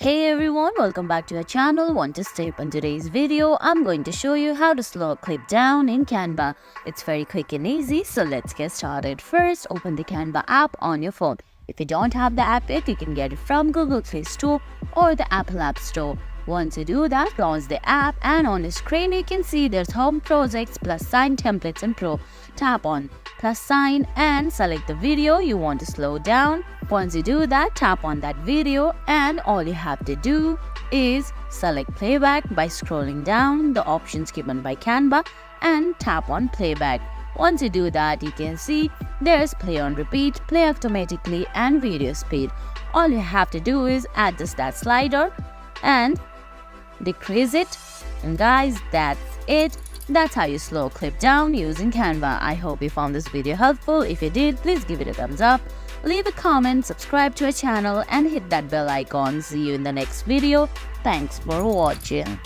Hey everyone, welcome back to our channel. Want to step in today's video, I'm going to show you how to slow a clip down in Canva. It's very quick and easy, so let's get started. First, open the Canva app on your phone. If you don't have the app yet, you can get it from Google Play Store or the Apple App Store. Once you do that, launch the app and on the screen you can see there's Home Projects, plus sign, templates and Pro. Tap on plus sign and select the video you want to slow down. Once you do that, tap on that video and all you have to do is select playback by scrolling down the options given by Canva and tap on playback. Once you do that, you can see there's play on repeat, play automatically and video speed. All you have to do is adjust that slider and decrease it, and guys, that's it. That's how you slow a clip down using Canva. I hope you found this video helpful. If you did, please give it a thumbs up, leave a comment, subscribe to our channel and hit that bell icon. See you in the next video. Thanks for watching.